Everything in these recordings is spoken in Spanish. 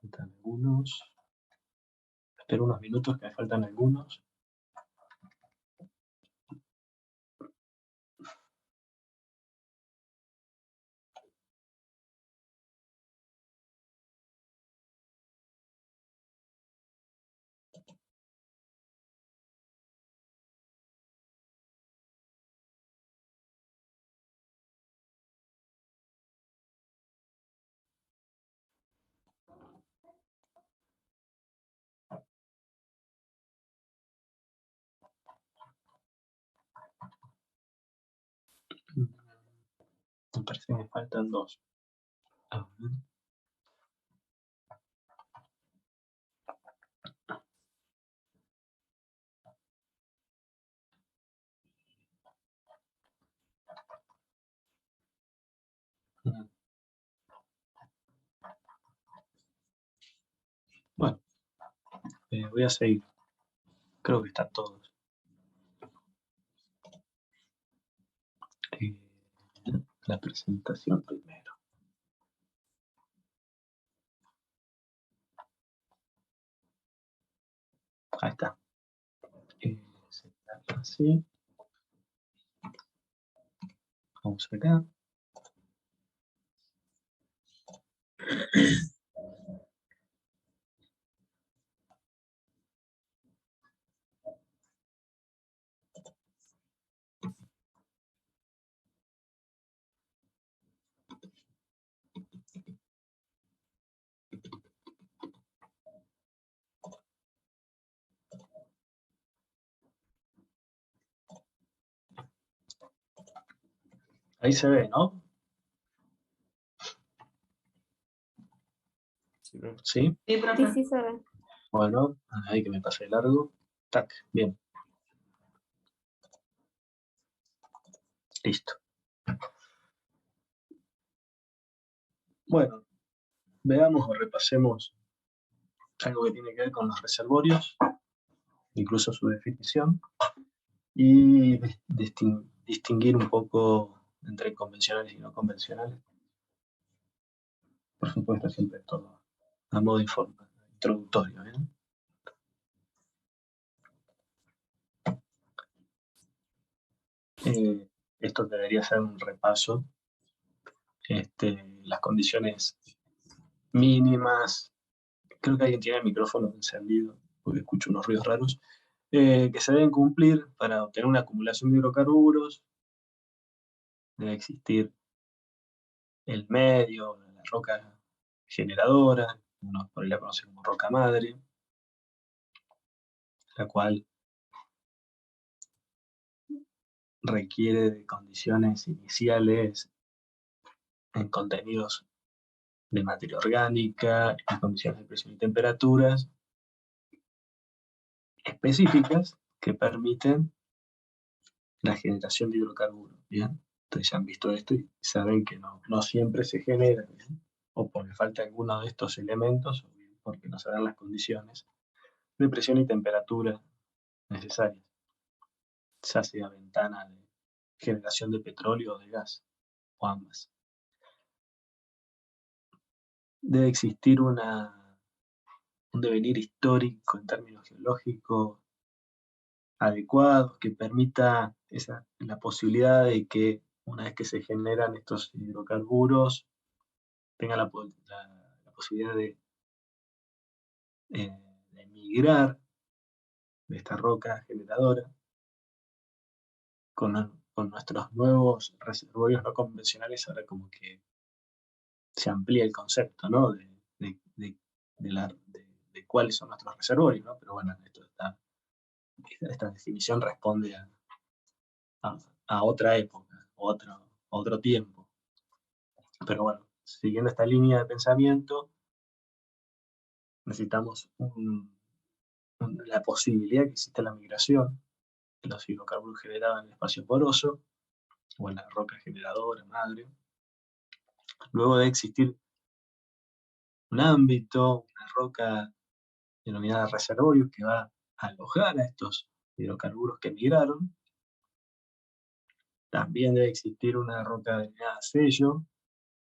Faltan algunos. Espero unos minutos que me faltan algunos. Me parece que me faltan dos. A ver. Bueno, voy a seguir. Creo que están todos. La presentación primero. Ahí está. Así. Vamos acá. Ahí se ve, ¿no? ¿Sí? Sí, profe. Sí, se ve. Bueno, ahí que me pasé largo. Tac, bien. Listo. Bueno, veamos o repasemos algo que tiene que ver con los reservorios, incluso su definición, y distinguir un poco entre convencionales y no convencionales. Por supuesto, siempre todo a modo introductorio, ¿bien? Esto debería ser un repaso. Las condiciones mínimas. Creo que alguien tiene el micrófono encendido, porque escucho unos ruidos raros. Que se deben cumplir para obtener una acumulación de hidrocarburos. Debe existir el medio, la roca generadora, uno por ahí la conoce como roca madre, la cual requiere de condiciones iniciales en contenidos de materia orgánica, en condiciones de presión y temperaturas específicas que permiten la generación de hidrocarburos, ¿bien? Entonces ya han visto esto y saben que no siempre se genera, ¿bien? O porque falta alguno de estos elementos, o bien porque no se dan las condiciones de presión y temperatura necesarias, ya sea ventana de generación de petróleo o de gas, o ambas. Debe existir un devenir histórico en términos geológicos adecuados que permita la posibilidad de que una vez que se generan estos hidrocarburos tenga la posibilidad de migrar de esta roca generadora con nuestros nuevos reservorios no convencionales. Ahora como que se amplía el concepto, ¿no? de cuáles son nuestros reservorios, ¿no? Pero bueno, esta definición responde a otra época, otro tiempo. Pero bueno, siguiendo esta línea de pensamiento, necesitamos la posibilidad que exista la migración de los hidrocarburos generados en el espacio poroso o en la roca generadora madre. Luego de existir un ámbito, una roca denominada reservorio que va a alojar a estos hidrocarburos que migraron, también debe existir una roca denominada sello,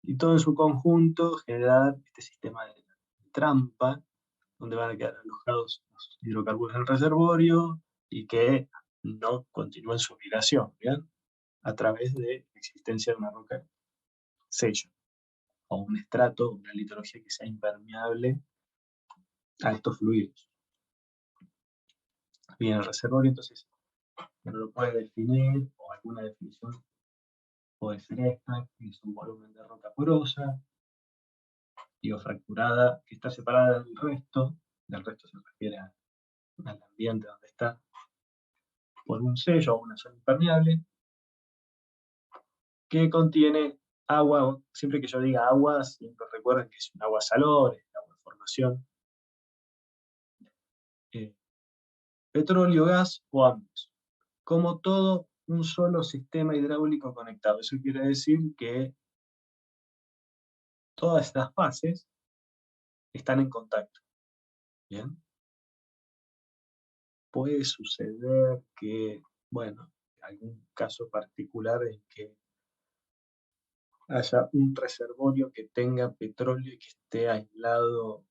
y todo en su conjunto generar este sistema de trampa donde van a quedar alojados los hidrocarburos en el reservorio y que no continúen su migración, ¿bien? A través de la existencia de una roca sello o un estrato, una litología que sea impermeable a estos fluidos. Bien, el reservorio entonces no lo puede definir, o alguna definición puede ser esta, que es un volumen de roca porosa, digo fracturada, que está separada del resto se refiere al ambiente donde está, por un sello o una zona impermeable, que contiene agua. Siempre que yo diga agua, siempre recuerden que es un agua salor, es agua de formación, petróleo, gas o ambos, como todo un solo sistema hidráulico conectado. Eso quiere decir que todas estas fases están en contacto. ¿Bien? Puede suceder que, bueno, algún caso particular en que haya un reservorio que tenga petróleo y que esté aislado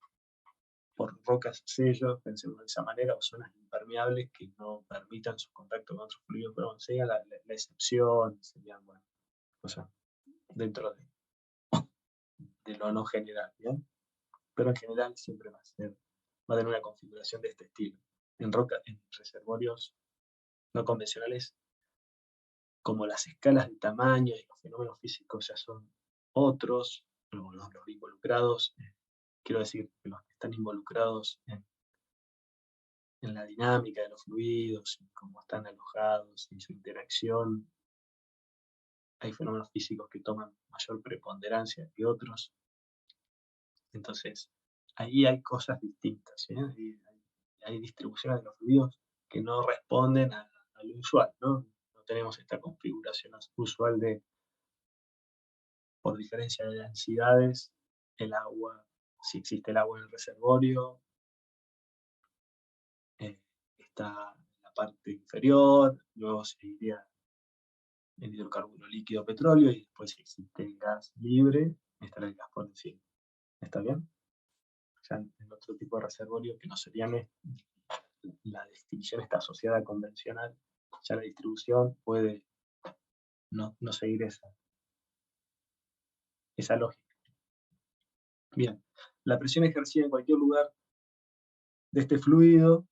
por rocas sellos, pensemos de esa manera, o zonas impermeables que no permitan su contacto con otros fluidos, pero bueno, sería la excepción, serían, bueno, cosas dentro de lo no general, ¿bien? Pero en general siempre va a tener una configuración de este estilo. En reservorios no convencionales, como las escalas de tamaño y los fenómenos físicos ya son otros, los involucrados, quiero decir, que los que están involucrados en la dinámica de los fluidos, y cómo están alojados y su interacción, hay fenómenos físicos que toman mayor preponderancia que otros. Entonces, ahí hay cosas distintas, ¿sí? Hay distribuciones de los fluidos que no responden a lo usual, ¿no? No tenemos esta configuración usual de, por diferencia de densidades, el agua, si existe el agua en el reservorio, está en la parte inferior, luego se iría el hidrocarburo líquido petróleo y después si existe el gas libre, estará el gas por encima. ¿Está bien? Ya en otro tipo de reservorio que no serían la distinción está asociada convencional, ya la distribución puede no seguir esa lógica. Bien, la presión ejercida en cualquier lugar de este fluido,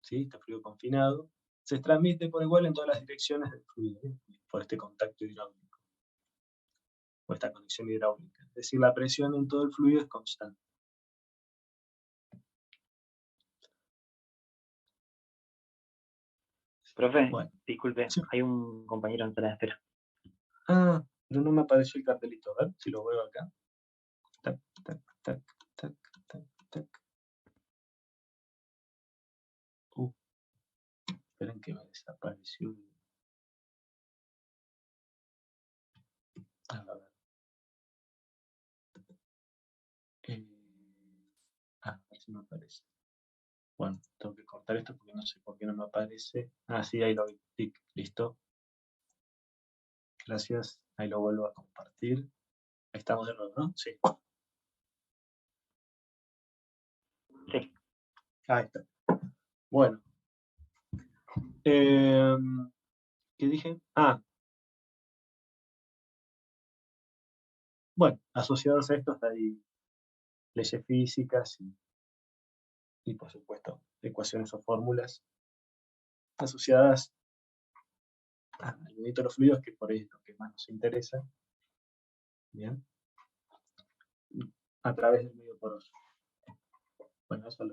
¿sí? Este fluido confinado, se transmite por igual en todas las direcciones del fluido, ¿sí? Por este contacto hidráulico, o esta conexión hidráulica. Es decir, la presión en todo el fluido es constante. Profe, Bueno, disculpe, sí. hay un compañero en sala de espera. Ah, pero no me apareció el cartelito, a ver si lo veo acá. Tac, tac, tac, tac, tac, tac. Esperen que me desapareció. A ver. A ver si me aparece. Bueno, tengo que cortar esto porque no sé por qué no me aparece. Ah, sí, ahí lo vi. Tic, listo. Gracias. Ahí lo vuelvo a compartir. Ahí estamos de nuevo, ¿no? Sí. Sí. Ahí está. Bueno. ¿Qué dije? Ah, bueno, asociados a esto hay leyes físicas y por supuesto, ecuaciones o fórmulas asociadas al movimiento de los fluidos, que por ahí es lo que más nos interesa. Bien. A través del medio poroso. Bueno, eso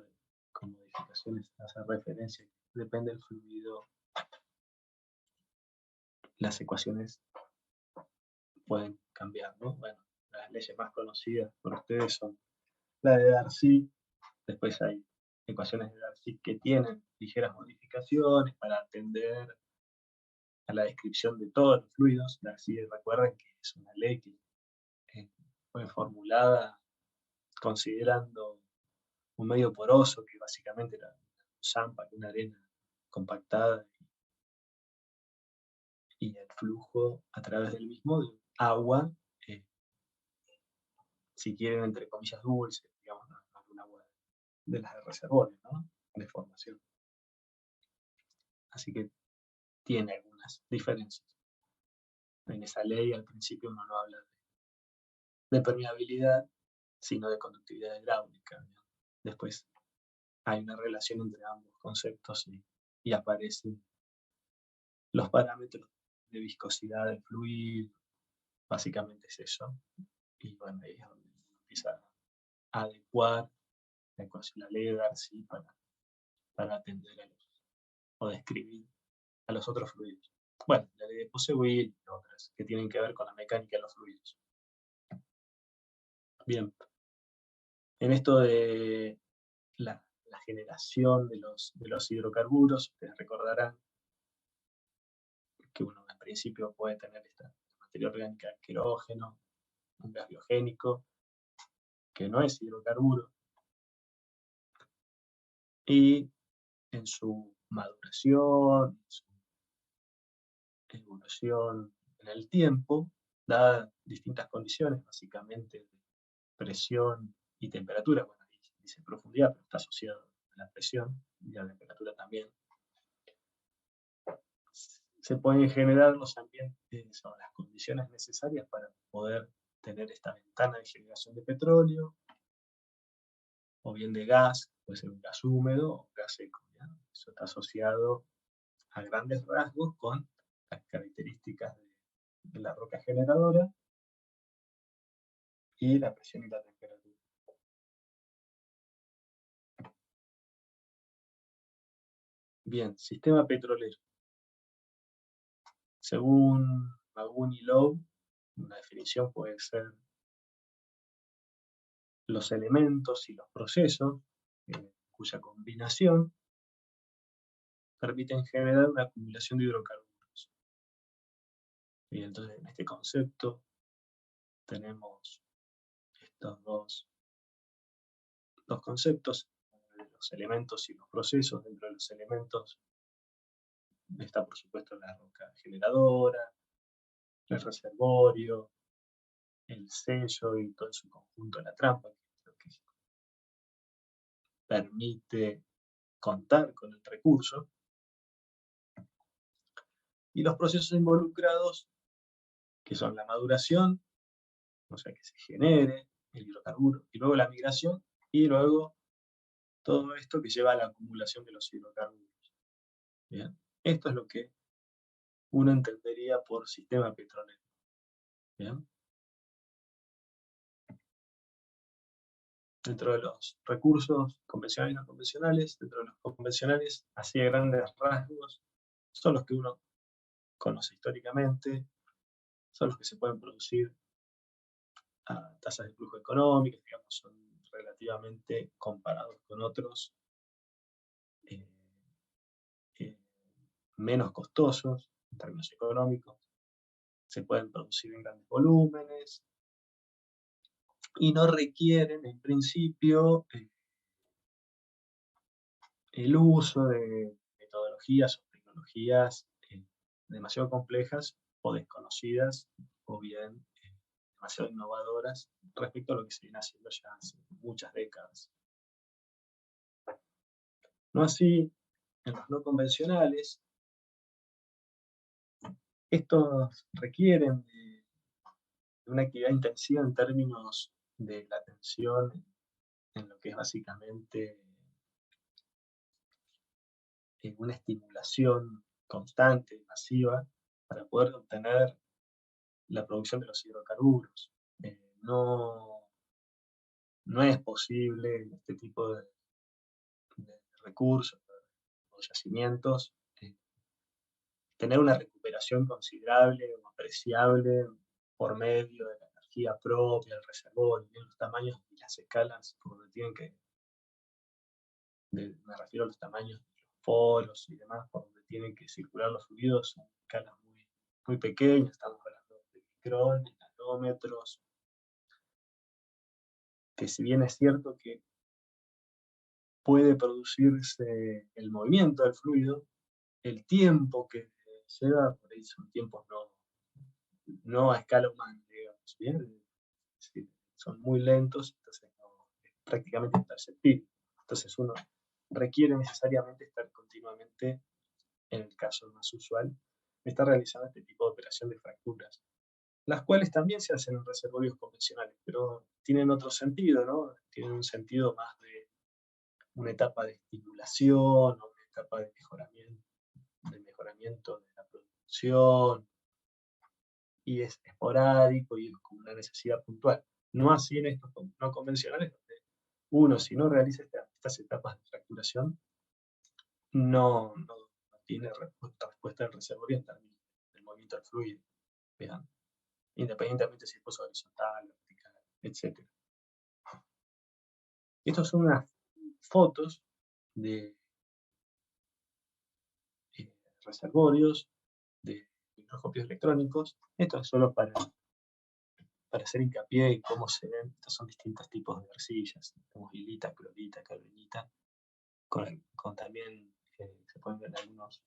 con modificaciones hace referencia. Depende del fluido, las ecuaciones pueden cambiar, ¿no? Bueno, las leyes más conocidas por ustedes son la de Darcy, después hay ecuaciones de Darcy que tienen ligeras modificaciones para atender a la descripción de todos los fluidos. Darcy, recuerden que es una ley que fue formulada considerando un medio poroso, que básicamente era un zampa, una arena compactada, y el flujo a través del mismo de agua, si quieren, entre comillas, dulce, digamos, no de las de reservorio, ¿no? De formación. Así que tiene algunas diferencias. En esa ley al principio uno no habla de permeabilidad, sino de conductividad hidráulica, ¿no? Después hay una relación entre ambos conceptos y aparecen los parámetros de viscosidad del fluido, básicamente es eso. Y bueno, ahí es donde uno empieza a adecuar la ley de Darcy para atender o describir a los otros fluidos. Bueno, la ley de Poiseuille y otras que tienen que ver con la mecánica de los fluidos. Bien, en esto de la generación de los hidrocarburos, ustedes recordarán que uno en principio puede tener esta materia orgánica querógeno, un gas biogénico, que no es hidrocarburo, y en su maduración, en su evolución en el tiempo, dadas distintas condiciones, básicamente de presión y temperatura. Bueno, ahí dice profundidad, pero está asociado a la presión y a la temperatura también. Se pueden generar los ambientes o las condiciones necesarias para poder tener esta ventana de generación de petróleo, o bien de gas, puede ser un gas húmedo o un gas seco, ¿ya? Eso está asociado a grandes rasgos con las características de la roca generadora y la presión y la temperatura. Bien, sistema petrolero. Según Magun y Lowe, una definición puede ser los elementos y los procesos cuya combinación permiten generar una acumulación de hidrocarburos. Y entonces en este concepto tenemos estos dos conceptos, los elementos y los procesos. Dentro de los elementos está por supuesto la roca generadora, el reservorio, el sello y todo en su conjunto la trampa, que es lo que permite contar con el recurso. Y los procesos involucrados, que son la maduración, o sea que se genere el hidrocarburo, y luego la migración, y luego todo esto que lleva a la acumulación de los hidrocarburos. ¿Bien? Esto es lo que uno entendería por sistema petrolero. ¿Bien? Dentro de los recursos convencionales y no convencionales, dentro de los convencionales, así de grandes rasgos, son los que uno conoce históricamente, son los que se pueden producir a tasas de flujo económicas, digamos, son relativamente comparados con otros eh, eh, menos costosos en términos económicos, se pueden producir en grandes volúmenes y no requieren en principio el uso de metodologías o tecnologías demasiado complejas o desconocidas o bien demasiado innovadoras respecto a lo que se viene haciendo ya hace muchas décadas. No así en los no convencionales. Estos requieren de una actividad intensiva en términos de la atención en lo que es básicamente una estimulación constante, masiva, para poder obtener la producción de los hidrocarburos. No es posible este tipo de recursos o yacimientos tener una recuperación considerable o apreciable por medio de la energía propia, el reservorio, los tamaños y las escalas por donde tienen que, me refiero a los tamaños de los poros y demás, por donde tienen que circular los fluidos, son escalas muy pequeñas, estamos hablando de micrones, nanómetros, que si bien es cierto que puede producirse el movimiento del fluido, el tiempo que lleva, por ahí son tiempos no a escala humana, digamos, ¿bien? Sí, son muy lentos, entonces no, es prácticamente imperceptible. Entonces uno requiere necesariamente estar continuamente, en el caso más usual, está realizando este tipo de operación de fracturas, las cuales también se hacen en reservorios convencionales, pero tienen otro sentido, ¿no? Tienen un sentido más de una etapa de estimulación, o una etapa de mejoramiento de la producción, y es esporádico y es como una necesidad puntual. No así en estos no convencionales, donde uno, si no realiza estas etapas de fracturación, no tiene respuesta del reservorio en términos del movimiento del fluido, vean, independientemente si es horizontal, vertical, etc. Estas son unas fotos de reservorios, de microscopios electrónicos. Esto es solo para hacer hincapié en cómo se ven. Estos son distintos tipos de arcillas. Tenemos hilita, clorita, carbonita, con también se pueden ver algunos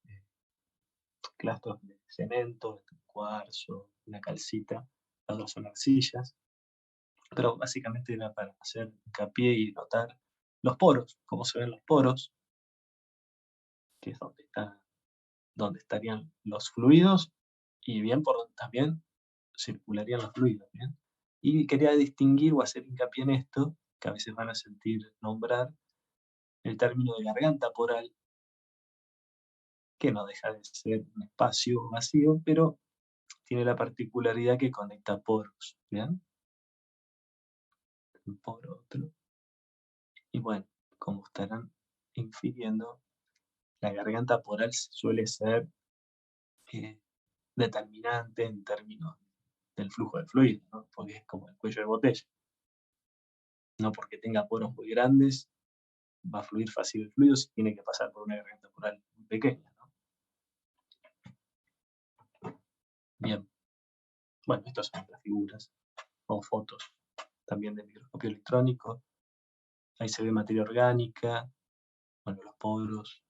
clastos de cemento, cuarzo, una calcita. Algunos son arcillas, pero básicamente era para hacer hincapié y notar los poros, cómo se ven los poros, que es donde estarían los fluidos, y bien por donde también circularían los fluidos, ¿bien? Y quería distinguir o hacer hincapié en esto, que a veces van a sentir nombrar, el término de garganta poral, que no deja de ser un espacio vacío, pero tiene la particularidad que conecta poros, ¿bien? Un poro, otro. Y bueno, como estarán infiriendo, la garganta poral suele ser eh, determinante en términos del flujo de fluido, ¿no? Porque es como el cuello de botella. No porque tenga poros muy grandes va a fluir fácil el fluido si tiene que pasar por una garganta poral muy pequeña, ¿no? Bien, bueno, estas son las figuras o fotos también de microscopio electrónico. Ahí se ve materia orgánica, bueno, los poros.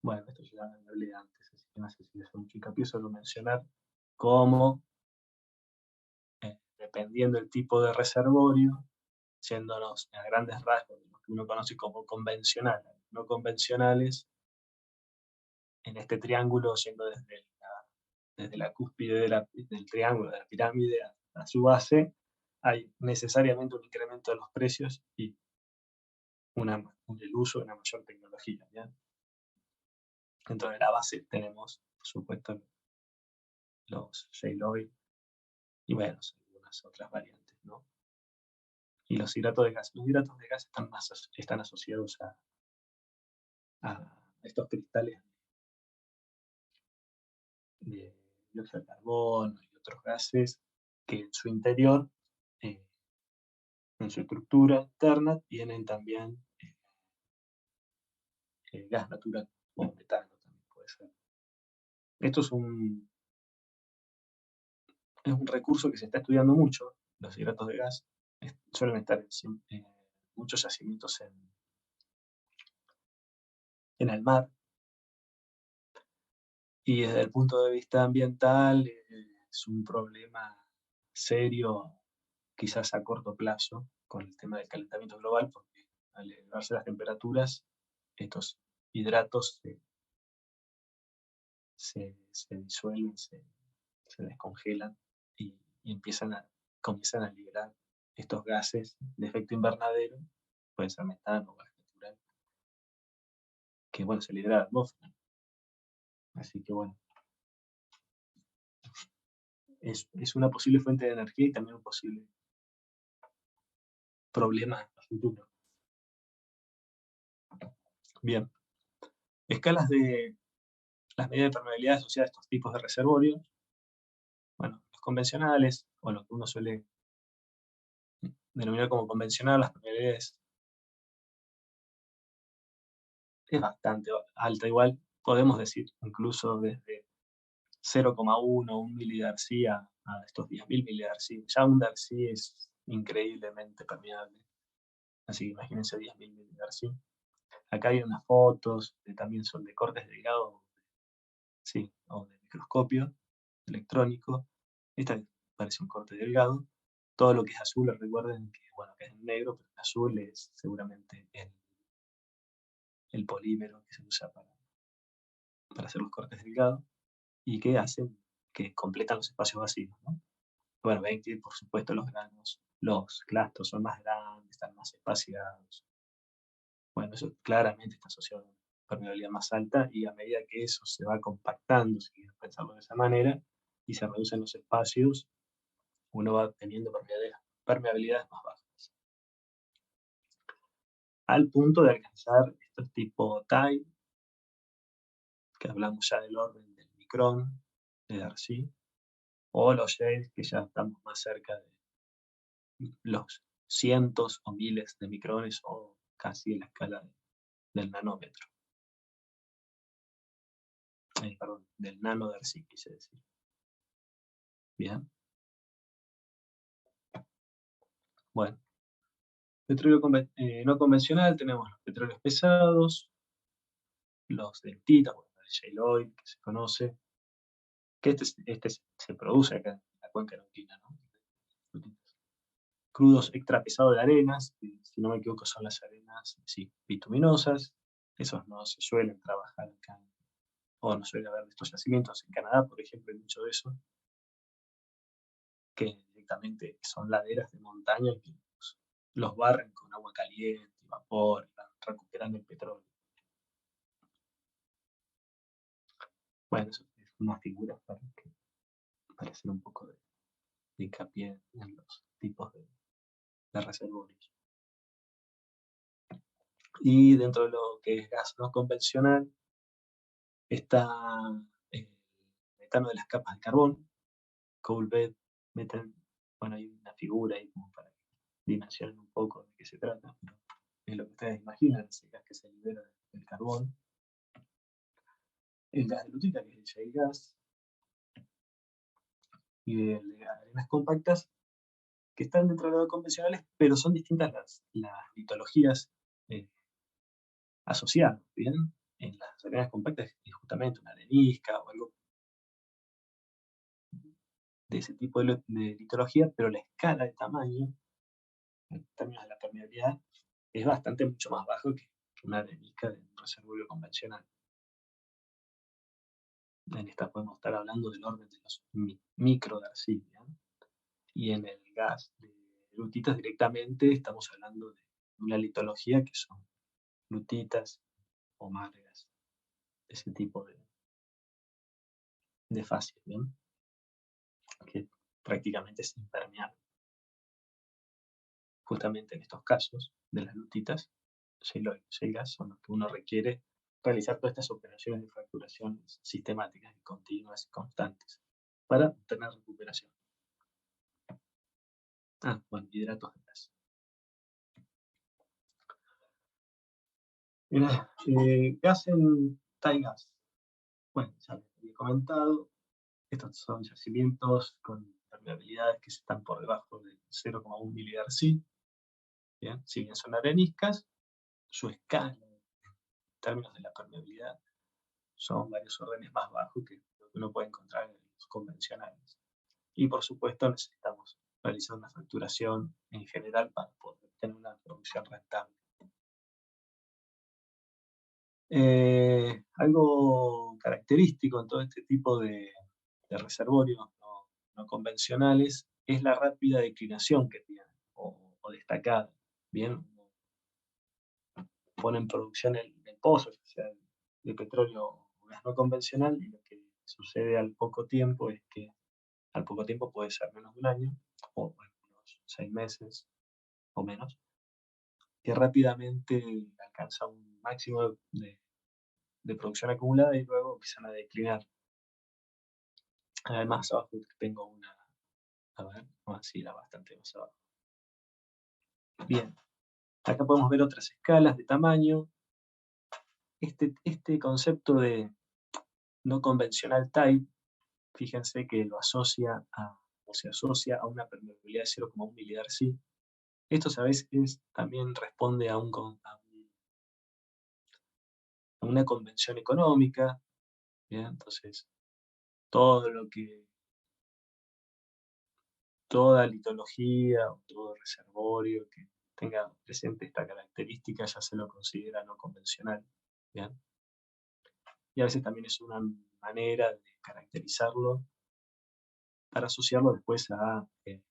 Bueno, esto ya lo hablé antes, así que no sé si les hago mucho hincapié, solo mencionar cómo, dependiendo del tipo de reservorio, siéndonos a grandes rasgos de lo que uno conoce como convencional, no convencionales, en este triángulo, yendo desde la cúspide del triángulo, de la pirámide a su base, hay necesariamente un incremento de los precios y el uso de una mayor tecnología, ¿ya? Dentro de la base tenemos, por supuesto, los shale oil y bueno, algunas otras variantes, ¿no? Y los hidratos de gas. Los hidratos de gas están asociados a estos cristales de dióxido de carbono y otros gases que en su interior, eh, en su estructura interna, tienen también gas natural o metano también puede ser. Esto es un recurso que se está estudiando mucho, los hidratos de gas. Suelen estar en muchos yacimientos en el mar, y desde el punto de vista ambiental es un problema serio, quizás a corto plazo, con el tema del calentamiento global, porque al elevarse las temperaturas, estos hidratos se disuelven, se descongelan y comienzan a liberar estos gases de efecto invernadero, puede ser metano o gas natural, que bueno, se libera a la atmósfera. Así que bueno, es una posible fuente de energía y también un posible problema a futuro. Bien, escalas de las medidas de permeabilidad asociadas a estos tipos de reservorios. Bueno, los convencionales, o lo que uno suele denominar como convencional, las permeabilidades es bastante alta igual, podemos decir incluso desde 0,1, 1 milidarcy a estos 10.000 milidarcy. Ya un darcy es increíblemente permeable, así que imagínense 10.000 milidarcy. Acá hay unas fotos, también son de cortes delgados, sí, o de microscopio electrónico, Esta parece un corte delgado. Todo lo que es azul, recuerden que, bueno, que es negro, pero el azul es seguramente el polímero que se usa para hacer los cortes delgados y que hacen que completan los espacios vacíos, ¿no? Bueno, ven que por supuesto los granos, los clastos son más grandes, están más espaciados. Bueno, eso claramente está asociado a una permeabilidad más alta y a medida que eso se va compactando, si quieres pensarlo de esa manera, y se reducen los espacios, uno va teniendo permeabilidades más bajas. Al punto de alcanzar estos tipo TIE, que hablamos ya del orden del micrón, de Darcy, o los shades, que ya estamos más cerca de los cientos o miles de micrones o casi en la escala del nanómetro. Perdón, del nanodarcy, quise decir. Bien. Bueno, petróleo no convencional, tenemos los petróleos pesados, los dentitas, bueno, el shale oil que se conoce, que este se produce acá en la cuenca neuquina, ¿no? Crudos extra pesados de arenas, si no me equivoco son las arenas, sí, bituminosas, esos no se suelen trabajar acá, o no suele haber estos yacimientos en Canadá, por ejemplo, hay mucho de eso, que directamente son laderas de montaña que los barren con agua caliente, vapor, y van recuperando el petróleo. Bueno, eso es una figura para hacer un poco de hincapié en los tipos de reservorios. Y dentro de lo que es gas no convencional está el metano de las capas de carbón, coal bed methane. Bueno, hay una figura ahí como para dimensionar un poco de qué se trata, pero es lo que ustedes imaginan, ese gas que se libera del carbón. El gas de lutita, que es el shale gas, y de arenas compactas, que están dentro de los convencionales, pero son distintas las litologías asociadas, ¿bien? En las arenas compactas es justamente una arenisca o algo de ese tipo de litología, pero la escala de tamaño, en términos de la permeabilidad, es bastante mucho más bajo que una arenisca de un reservorio convencional. En esta podemos estar hablando del orden de los microdarcy, ¿bien? Y en el gas de lutitas directamente estamos hablando de una litología que son lutitas o margas, ese tipo de fases, ¿bien? Que prácticamente es impermeable. Justamente en estos casos de las lutitas, shale gas son los que uno requiere realizar todas estas operaciones de fracturación sistemáticas y continuas y constantes para obtener recuperación. Bueno, hidratos de gas. Gas en TIE gas. Bueno, ya les había comentado, estos son yacimientos con permeabilidades que están por debajo de 0,1 milidarcy. Bien, si bien son areniscas, su escala en términos de la permeabilidad son varios órdenes más bajos que lo que uno puede encontrar en los convencionales. Y por supuesto necesitamos realizar una facturación en general para poder tener una producción rentable. Algo característico en todo este tipo de reservorios no convencionales es la rápida declinación que tienen, o destacada. Bien, pone en producción el pozo, o sea, de petróleo o gas no convencional, y lo que sucede al poco tiempo es que al poco tiempo puede ser menos de un año, o unos 6 meses o menos, que rápidamente alcanza un máximo de producción acumulada y luego empiezan a declinar. Además, abajo tengo una, a ver, así la bastante más abajo. Bien, acá podemos ver otras escalas de tamaño. Este concepto de no convencional type, fíjense que lo asocia o se asocia a una permeabilidad de 0,1 milidarcy. Esto a veces también responde a una convención económica. ¿Bien? Entonces, todo lo que toda litología o todo reservorio que tenga presente esta característica ya se lo considera no convencional. ¿Bien? Y a veces también es una manera de caracterizarlo para asociarlo después a, en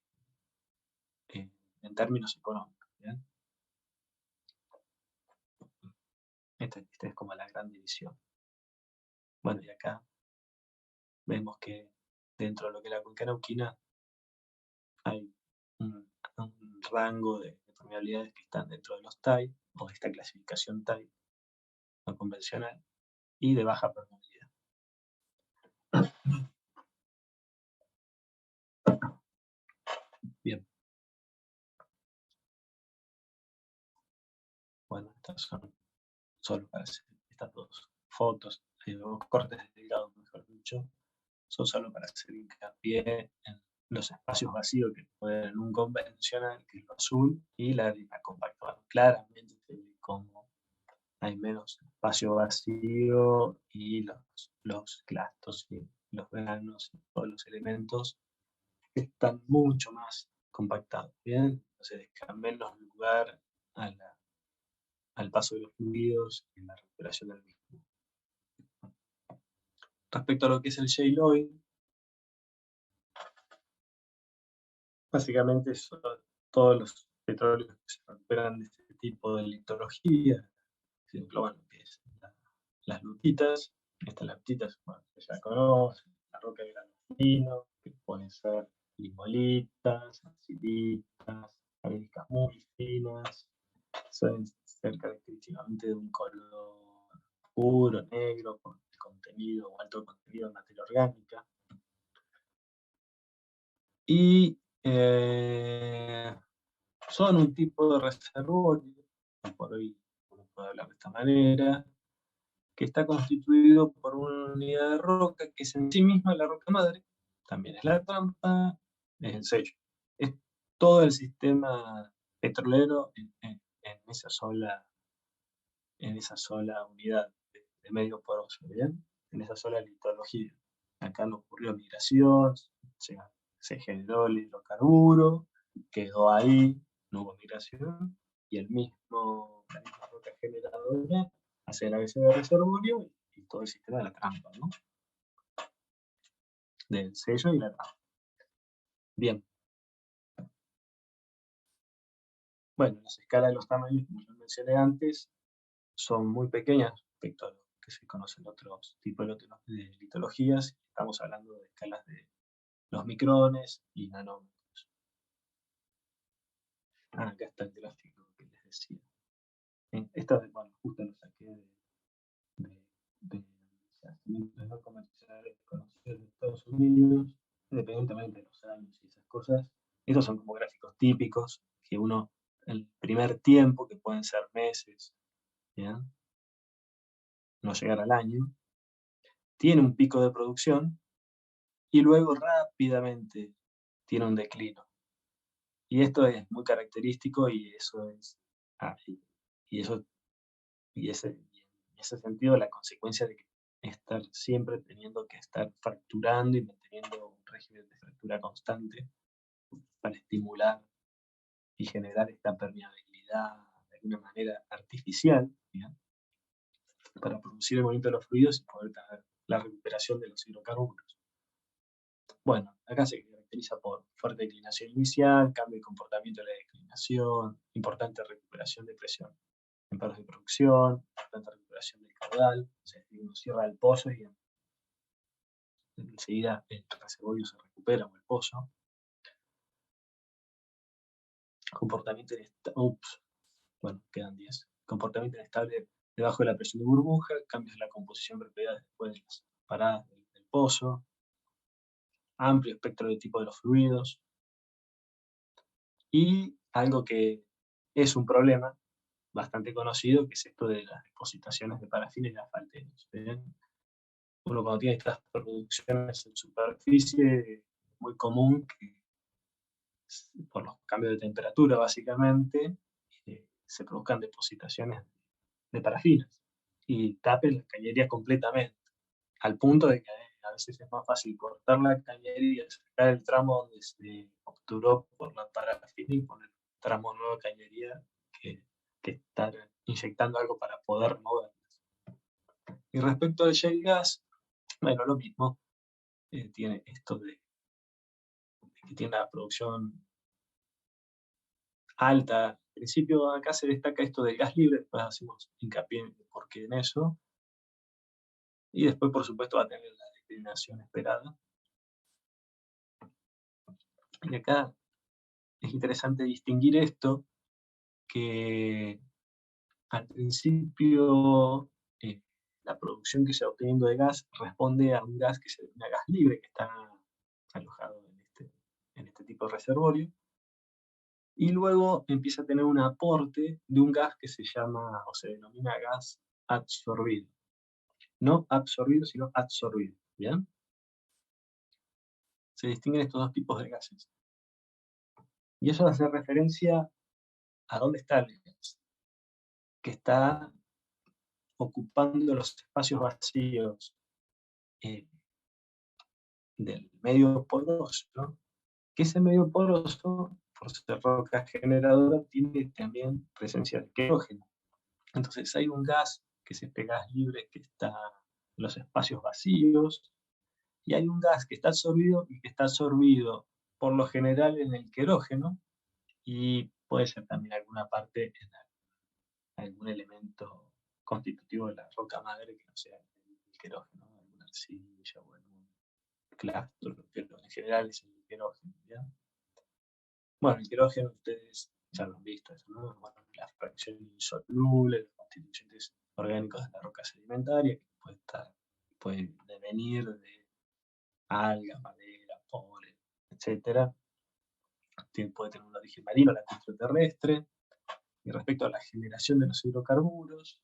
términos económicos. ¿Bien? Esta es como la gran división. Bueno, y acá vemos que dentro de lo que es la cuenca neuquina hay un rango de permeabilidades que están dentro de los TAI, o de esta clasificación TAI no convencional, y de baja permeabilidad. Bien. Bueno, estas son solo para hacer estas dos fotos, o cortes de grado, mejor dicho, son solo para hacer hincapié en los espacios vacíos que pueden en un convencional, que es lo azul, y la arena compactada. Claramente se ve como hay menos espacio vacío y los clastos y los granos y todos los elementos están mucho más compactados, ¿bien? Entonces deja menos lugar al paso de los fluidos y la recuperación del mismo. Respecto a lo que es el shale oil, básicamente son todos los petróleos que se recuperan de este tipo de litología, se engloban lo que es las lutitas. Estas lutitas, bueno, ya conocen, la roca de grano fino, que pueden ser limolitas, arcillitas, areniscas muy finas, suelen ser característicamente de un color puro, negro, con contenido o alto contenido de materia orgánica. Y son un tipo de reservorio, por hoy uno puede hablar de esta manera, que está constituido por una unidad de roca que es en sí misma la roca madre, también es la trampa, es el sello. Es todo el sistema petrolero en esa sola unidad de medio poroso, ¿bien? En esa sola litología. Acá no ocurrió migración, se generó el hidrocarburo, quedó ahí, no hubo migración, y la misma roca generadora hace la ABC de reservorio y todo el sistema de la trampa, ¿no? Del sello y la trampa. Bien. Bueno, las escalas de los tamaños, como yo mencioné antes, son muy pequeñas respecto a lo que se conocen otros tipos de litologías. Estamos hablando de escalas de los micrones y nanómetros. Acá está el gráfico que les decía. Esta, bueno, justo lo saqué de yacimientos no comerciales conocidos de Estados Unidos, independientemente de los años y esas cosas. Estos son como gráficos típicos que uno, el primer tiempo, que pueden ser meses, ¿ya? No llegar al año, tiene un pico de producción y luego rápidamente tiene un declino. Y esto es muy característico y eso es, y eso, y en ese sentido la consecuencia de que estar siempre teniendo que estar fracturando y manteniendo un régimen de fractura constante para estimular y generar esta permeabilidad de alguna manera artificial, ¿ya? Para producir el movimiento de los fluidos y poder tener la recuperación de los hidrocarburos. Bueno, acá se caracteriza por fuerte declinación inicial, cambio de comportamiento de la declinación, importante recuperación de presión en paros de producción, importante recuperación del caudal, o sea, uno cierra el pozo y enseguida el reservorio se recupera o el pozo. Comportamiento quedan 10. Comportamiento inestable debajo de la presión de burbuja, cambios en la composición propiedades después de las paradas del pozo, amplio espectro de tipo de los fluidos, y algo que es un problema bastante conocido, que es esto de las depositaciones de parafina y de asfalteros. Uno cuando tiene estas producciones en superficie, es muy común que por los cambios de temperatura básicamente, se produzcan depositaciones de parafinas y tapen las cañerías completamente, al punto de que a veces es más fácil cortar la cañería, sacar el tramo donde se optó por la parafina y poner un tramo nuevo de cañería que estar inyectando algo para poder moverlas. Y respecto al shale gas, bueno, lo mismo, tiene esto de que tiene una producción alta. Al principio acá se destaca esto del gas libre, después hacemos hincapié en por qué en eso, y después por supuesto va a tener la declinación esperada. Y acá es interesante distinguir esto, que al principio la producción que se va obteniendo de gas responde a un gas que se denomina gas libre, que está alojado en este tipo de reservorio, y luego empieza a tener un aporte de un gas que se llama o se denomina gas absorbido. No absorbido, sino absorbido. ¿Bien? Se distinguen estos dos tipos de gases. Y eso hace referencia a dónde está el gas, que está ocupando los espacios vacíos eh, del medio poroso, ¿no? Que ese medio poroso, por ser roca generadora, tiene también presencia de querógeno. Entonces hay un gas, que es este gas libre que está en los espacios vacíos, y hay un gas que está absorbido y que está absorbido por lo general en el querógeno, y puede ser también alguna parte en algún elemento constitutivo de la roca madre que no sea el querógeno, alguna arcilla o algún claustro, pero en general es el querógeno. ¿Ya? Bueno, el querógeno ustedes ya lo han visto, eso, ¿no? Bueno, la fracción insoluble, los constituyentes orgánicos de la roca sedimentaria, que puede devenir de algas, madera, polen, etc. Puede tener un origen marino, lacustre terrestre. Y respecto a la generación de los hidrocarburos,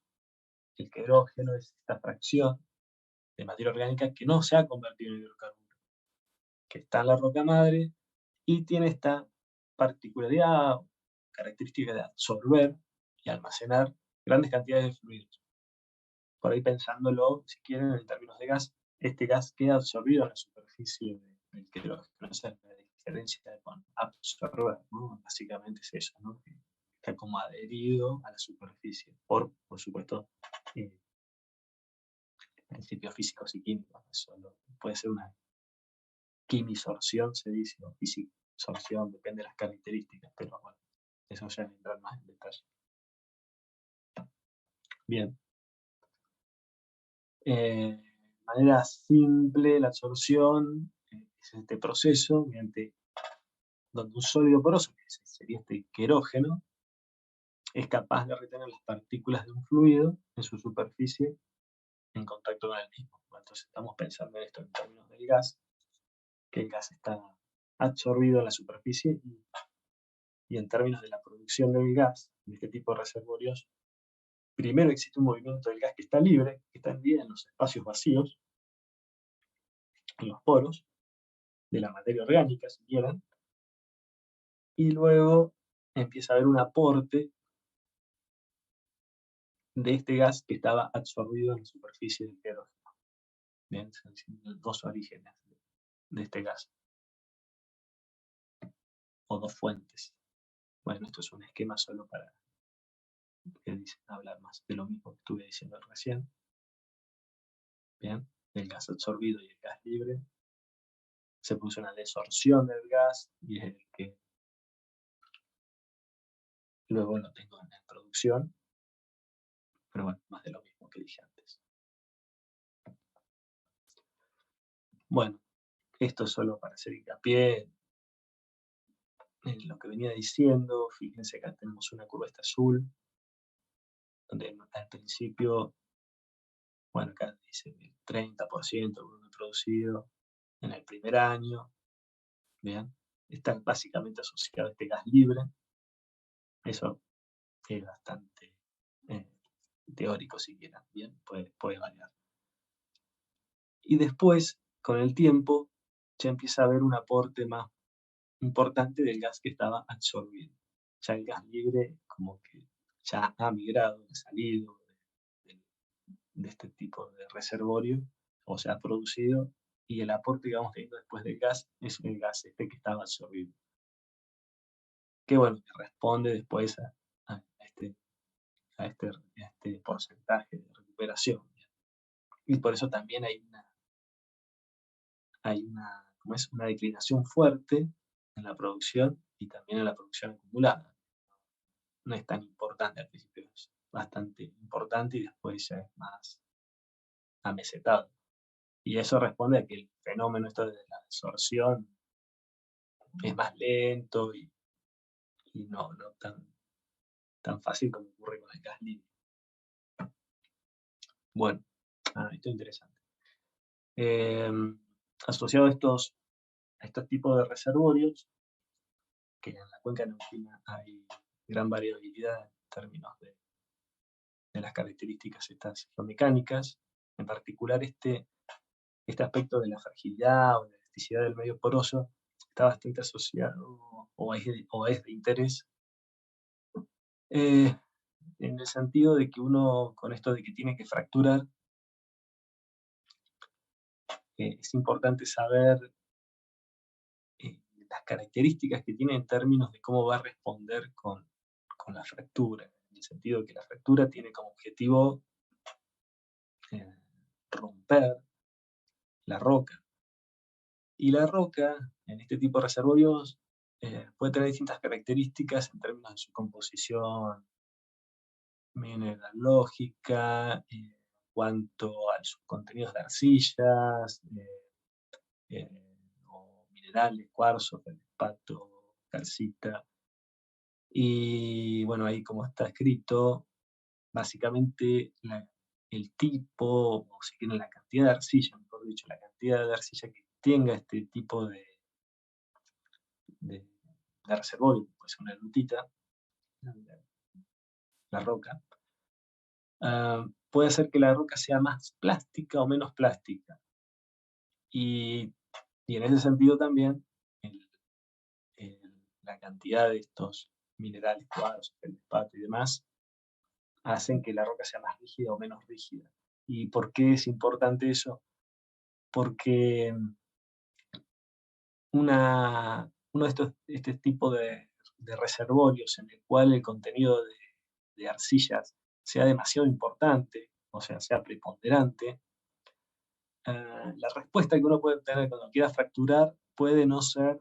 el querógeno es esta fracción de materia orgánica que no se ha convertido en hidrocarburo, que está en la roca madre y tiene esta particularidad, característica de absorber y almacenar grandes cantidades de fluidos. Por ahí pensándolo, si quieren, en términos de gas, este gas queda absorbido en la superficie del querógeno. Esa es la diferencia con absorber, ¿no? Básicamente es eso, ¿no? Que está como adherido a la superficie, por supuesto, principios físicos y químicos. Eso puede ser una quimisorción, se dice, o fisisorción, depende de las características, pero bueno, eso ya entra más en detalle. Bien. De manera simple, la absorción es este proceso donde un sólido poroso, que sería este querógeno, es capaz de retener las partículas de un fluido en su superficie en contacto con el mismo. Entonces estamos pensando en esto en términos del gas, que el gas está absorbido en la superficie y en términos de la producción del gas, de este tipo de reservorios, primero existe un movimiento del gas que está libre, que está en los espacios vacíos, en los poros, de la materia orgánica, si quieren, y luego empieza a haber un aporte de este gas que estaba absorbido en la superficie del querógeno. Bien, son dos orígenes de este gas, o dos fuentes. Bueno, esto es un esquema solo para que dicen hablar más de lo mismo que estuve diciendo recién. Bien, el gas absorbido y el gas libre. Se produce una desorción del gas y es el que luego lo tengo en producción, pero bueno, más de lo mismo que dije antes. Bueno, esto es solo para hacer hincapié en lo que venía diciendo. Fíjense que acá tenemos una curva esta azul, donde al principio, bueno, acá dice el 30% del volumen producido en el primer año. Bien, está básicamente asociado a este gas libre. Eso es bastante teórico, si quieren. Bien, puede variar. Y después, con el tiempo, ya empieza a haber un aporte más importante del gas que estaba absorbido. Ya el gas libre como que ya ha migrado, ha salido de este tipo de reservorio, o se ha producido, y el aporte que vamos teniendo después del gas es el gas este que estaba absorbido. que bueno, que responde después a este, a este porcentaje de recuperación. Y por eso también ¿cómo es? Una declinación fuerte en la producción y también en la producción acumulada. No es tan importante al principio, es bastante importante y después ya es más amesetado. Y eso responde a que el fenómeno esto de la absorción es más lento y no tan fácil como ocurre con el gas líquido. Bueno, esto es interesante. Asociado a estos tipos de reservorios, que en la cuenca neuquina hay gran variabilidad en términos de las características estas geomecánicas, en particular este aspecto de la fragilidad o de la elasticidad del medio poroso está bastante asociado o es de interés en el sentido de que uno, con esto de que tiene que fracturar, es importante saber las características que tiene en términos de cómo va a responder con la fractura, en el sentido de que la fractura tiene como objetivo romper la roca. Y la roca, en este tipo de reservorios, puede tener distintas características en términos de su composición mineralógica, en cuanto a sus contenidos de arcillas, o minerales, cuarzo, feldespato, calcita. Y bueno, ahí como está escrito, básicamente el tipo, o si quieren la cantidad de arcilla, mejor dicho, la cantidad de arcilla que tenga este tipo de reservorio, puede ser una lutita, la roca, puede ser que la roca sea más plástica o menos plástica. Y en ese sentido también la cantidad de estos minerales, cuadros, feldespato y demás, hacen que la roca sea más rígida o menos rígida. ¿Y por qué es importante eso? Porque uno de este tipo de reservorios en el cual el contenido de arcillas sea demasiado importante, o sea preponderante, la respuesta que uno puede obtener cuando quiera fracturar puede no ser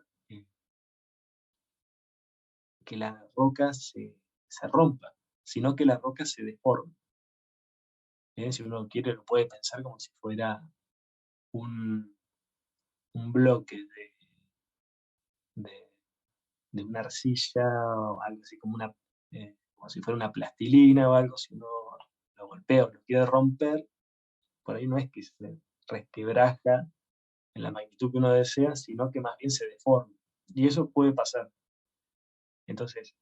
que la roca se rompa, sino que la roca se deforme. Si uno quiere, lo puede pensar como si fuera un bloque de, de una arcilla o algo así como si fuera una plastilina o algo, si uno lo golpea o lo quiere romper, por ahí no es que se resquebraja en la magnitud que uno desea, sino que más bien se deforma. Y eso puede pasar. Entonces,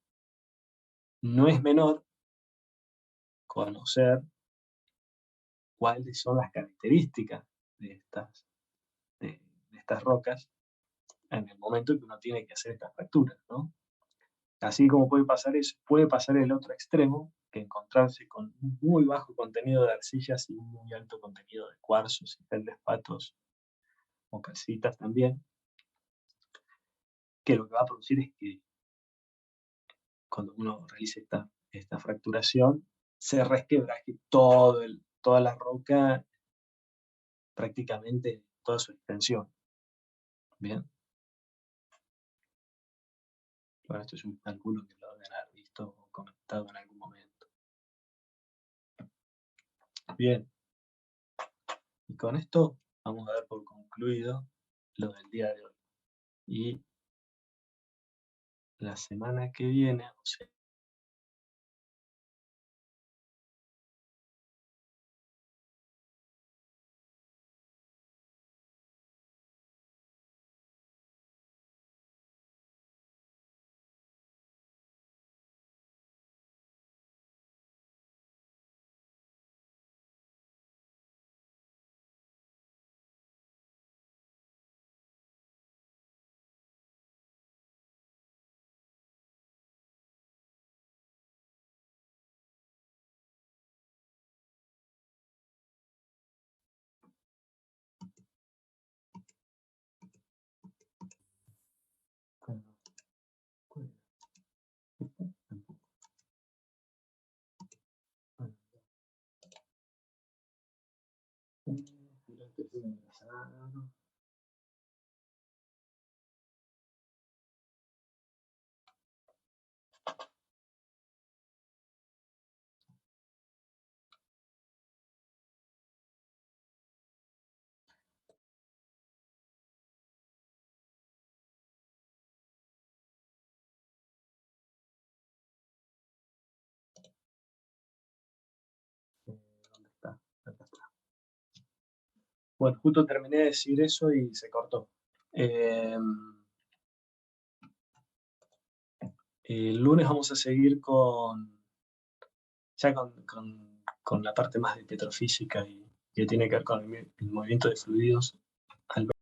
no es menor conocer cuáles son las características de estas rocas en el momento que uno tiene que hacer estas fracturas, ¿no? Así como puede pasar eso, puede pasar el otro extremo, que encontrarse con un muy bajo contenido de arcillas y un muy alto contenido de cuarzos y feldespatos o calcitas también, que lo que va a producir es que cuando uno realice esta fracturación, se resquebraje toda la roca prácticamente toda su extensión. Bien. Bueno, esto es un cálculo que lo deben haber visto o comentado en algún momento. Bien. Y con esto vamos a dar por concluido lo del día de hoy. Y la semana que viene, o sea, Bueno, justo terminé de decir eso y se cortó. El lunes vamos a seguir con la parte más de petrofísica y que tiene que ver con el movimiento de fluidos